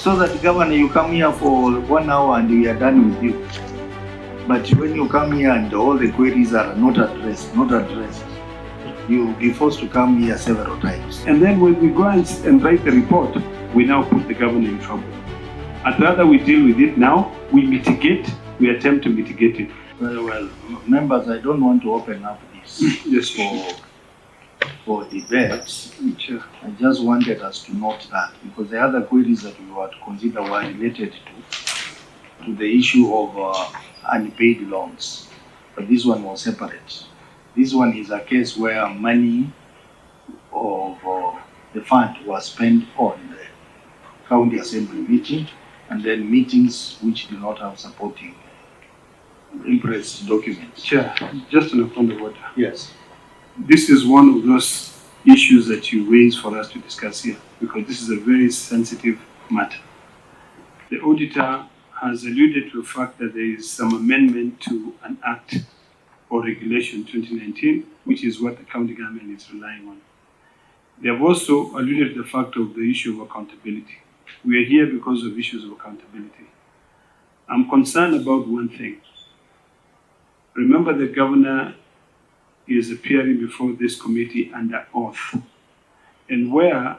So that, Governor, you come here for 1 hour and we are done with you. But when you come here and all the queries are not addressed, you'll be forced to come here several times. And then when we go and write the report, we now put the governor in trouble. I'd rather we deal with it now, we mitigate, we attempt to mitigate it. Very well. Members, I don't want to open up this Yes, for debates. Sure. I just wanted us to note that, because the other queries that we were to consider were related to the issue of unpaid loans. But this one was separate. This one is a case where money of the fund was spent on the county assembly meeting, and then meetings which do not have supporting impress documents. Chair, just on a point of order. Yes. This is one of those issues that you raise for us to discuss here, because this is a very sensitive matter. The auditor has alluded to the fact that there is some amendment to an act or regulation 2019, which is what the county government is relying on. They have also alluded to the fact of the issue of accountability. We are here because of issues of accountability. I'm concerned about one thing. Remember, the governor is appearing before this committee under oath, and where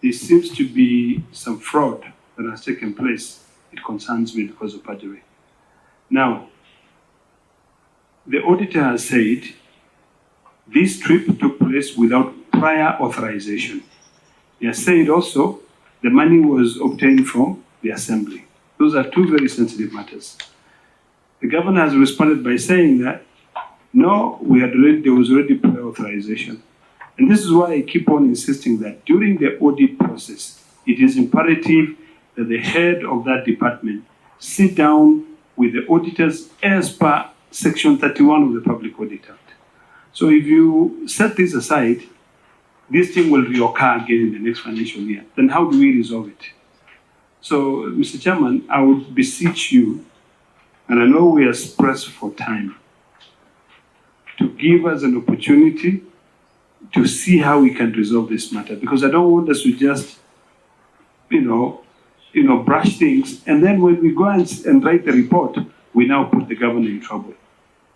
there seems to be some fraud that has taken place, it concerns me because of perjury. Now, the auditor has said this trip took place without prior authorization. He has said also the money was obtained from the assembly. Those are two very sensitive matters. The governor has responded by saying that no, there was already prior authorization. And this is why I keep on insisting that during the audit process, it is imperative that the head of that department sit down with the auditors as per Section 31 of the Public Audit Act. So if you set this aside, this thing will reoccur again in the next financial year. Then how do we resolve it? So, Mr. Chairman, I would beseech you, and I know we are pressed for time, to give us an opportunity to see how we can resolve this matter, because I don't want us to just, brush things, and then when we go and write the report, we now put the governor in trouble.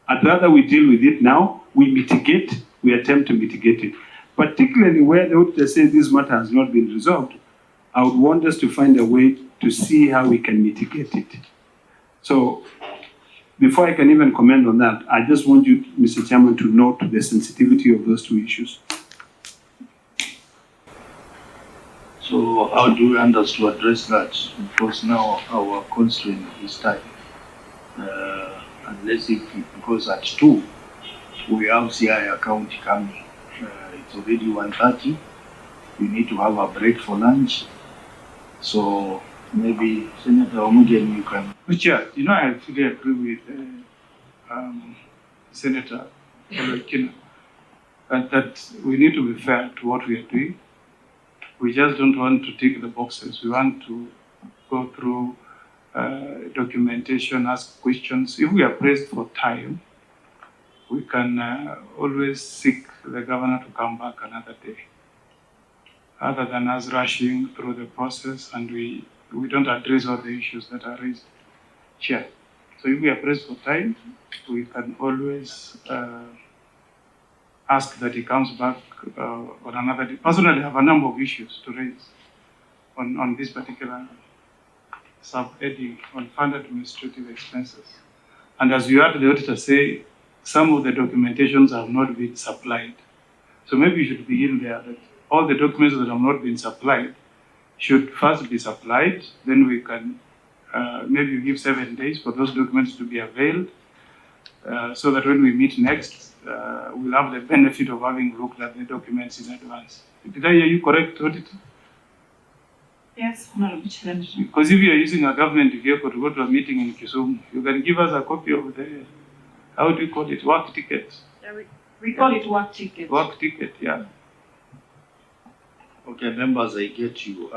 I'd rather we deal with it now, we mitigate, we attempt to mitigate it. Particularly where the auditor says this matter has not been resolved, I would want us to find a way to see how we can mitigate it. So, before I can even comment on that, I just want you, Mr. Chairman, to note the sensitivity of those two issues. So how do we want us to address that? Because now our constraint is time. Unless because at 2, we have CI account coming. It's already 1:30. We need to have a break for lunch. So maybe Senator Omugen, you can. Chair, I fully agree with Senator Olekina, that we need to be fair to what we are doing. We just don't want to tick the boxes. We want to go through documentation, ask questions. If we are pressed for time, we can always seek the governor to come back another day, other than us rushing through the process and we don't address all the issues that are raised. Chair. So if we are pressed for time, we can always ask that he comes back on another day. Personally, I have a number of issues to raise on this particular sub-heading on fund administrative expenses. And as you heard the auditor say, some of the documentations have not been supplied. So maybe you should begin there, that all the documents that have not been supplied should first be supplied, then we can maybe give 7 days for those documents to be availed, so that when we meet next, we'll have the benefit of having looked at the documents in advance. Did I hear you correct, Auditor? Yes, Honorable Senator. Because if you are using a government vehicle to go to a meeting in Kisumu, you can give us a copy of the, how do you call it, work ticket? Yeah, we call it work ticket. Work ticket, yeah. Okay, members, I get you.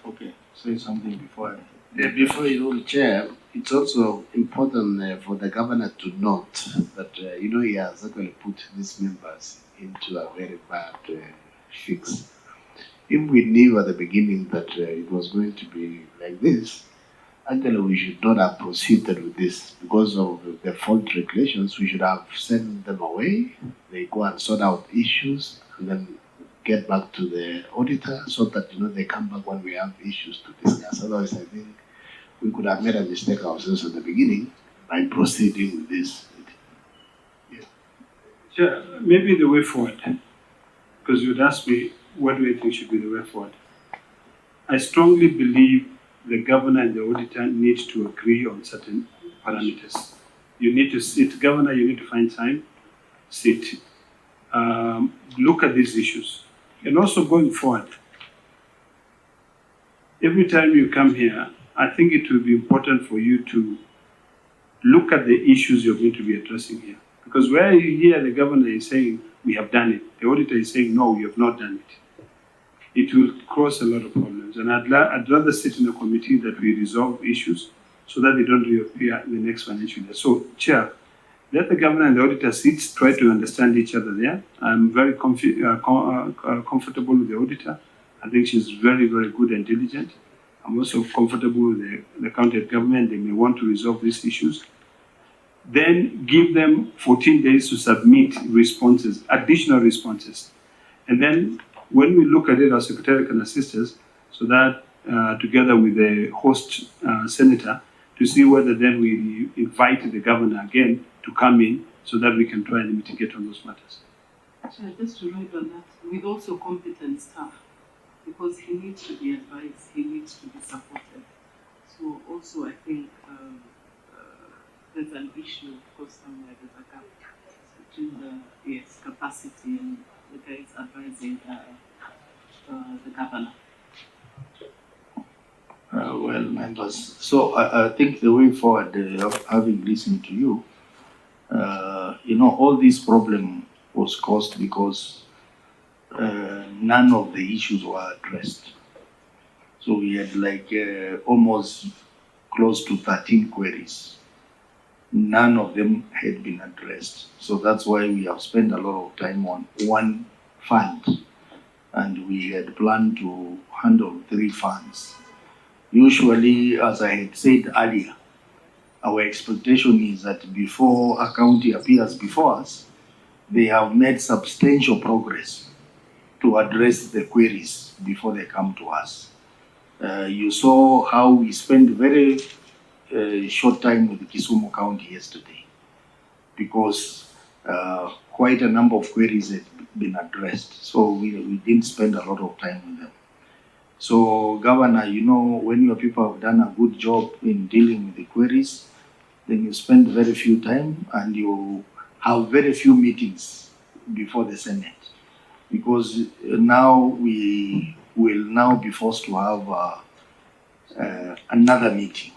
Okay, say something before. Before you Chair, it's also important for the governor to note that, he has actually put these members into a very bad fix. if we knew at the beginning that it was going to be like this, actually we should not have proceeded with this because of the fault regulations. We should have sent them away. They go and sort out issues and then get back to the auditor so that they come back when we have issues to discuss. Otherwise, I think we could have made a mistake ourselves at the beginning by proceeding with this. Yeah, maybe the way forward, because you'd ask me, what do I think should be the way forward? I strongly believe the governor and the auditor need to agree on certain parameters. You need to sit, governor, you need to find time, sit, look at these issues. And also going forward, every time you come here, I think it will be important for you to look at the issues you're going to be addressing here. Because where you hear the governor is saying, we have done it, the auditor is saying, no, we have not done it, it will cause a lot of problems. And I'd rather sit in a committee that we resolve issues so that they don't reappear in the next financial year. So, Chair, let the governor and the auditor sit, try to understand each other there. I'm very comfortable with the auditor. I think she's very, very good and diligent. I'm also comfortable with the county government. They may want to resolve these issues. Then give them 14 days to submit responses, additional responses. And then when we look at it, our secretary can assist us so that together with the host senator to see whether then we invite the governor again to come in so that we can try and mitigate on those matters. Chair, just to write on that, with also competent staff, because he needs to be advised, he needs to be supported. So also I think there's an issue, of course, somewhere there's a gap between the capacity and the guys advising the governor. Well, members, so I think the way forward, having listened to you, all this problem was caused because none of the issues were addressed. So we had like almost close to 13 queries. None of them had been addressed. So that's why we have spent a lot of time on one fund, and we had planned to handle 3 funds. Usually, as I had said earlier, our expectation is that before a county appears before us, they have made substantial progress to address the queries before they come to us. You saw how we spent very short time with Kisumu County yesterday because quite a number of queries had been addressed. So we didn't spend a lot of time with them. So, Governor, when your people have done a good job in dealing with the queries, then you spend very few time and you have very few meetings before the Senate. Because now we will now be forced to have another meeting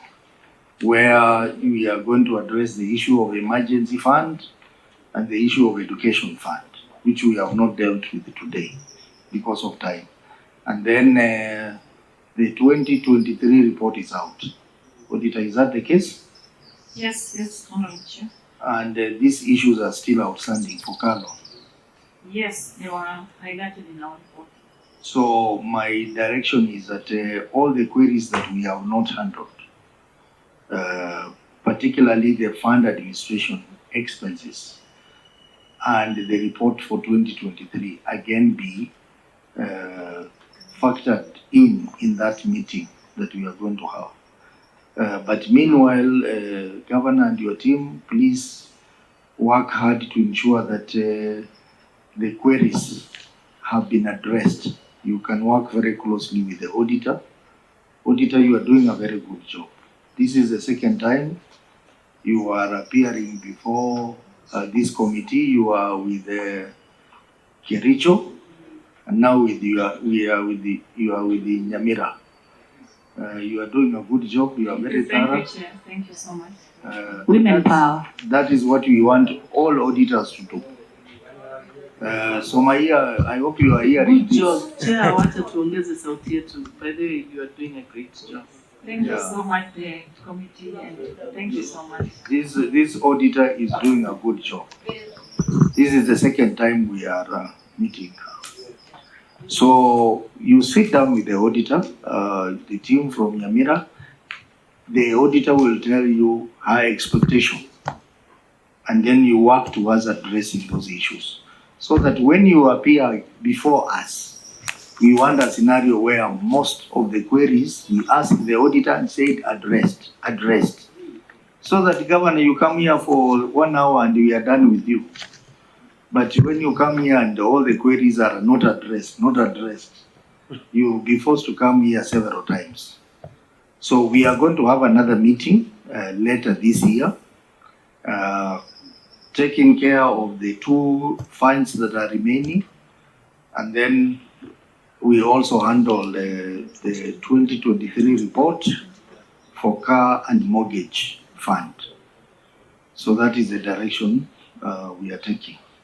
where we are going to address the issue of emergency fund and the issue of education fund, which we have not dealt with today because of time. And then the 2023 report is out. Auditor, is that the case? Yes, Honorable Chair. And these issues are still outstanding for Carlo. Yes, they were highlighted in our report. So my direction is that all the queries that we have not handled, particularly the fund administration expenses and the report for 2023, again be factored in that meeting that we are going to have. But meanwhile, Governor and your team, please work hard to ensure that the queries have been addressed. You can work very closely with the auditor. Auditor, you are doing a very good job. This is the second time you are appearing before this committee. You are with Kericho, and now you are with the Nyamira. You are doing a good job. You are very thorough. Thank you, Chair. Thank you so much. Women power. That is what we want all auditors to do. So I hope you are hearing Good job. Chair, I wanted to ongeze sauti yetu. By the way, you are doing a great job. Thank you so much, the committee, and thank you so much. This auditor is doing a good job. This is the second time we are meeting her. So you sit down with the auditor, the team from Nyamira. The auditor will tell you her expectation, and then you work towards addressing those issues. So that when you appear before us, we want a scenario where most of the queries we ask the auditor and said addressed. So that, Governor, you come here for 1 hour and we are done with you. But when you come here and all the queries are not addressed, you'll be forced to come here several times. So we are going to have another meeting later this year, taking care of the 2 fines that are remaining, and then we also handle the 2023 report for car and mortgage fund. So that is the direction we are taking.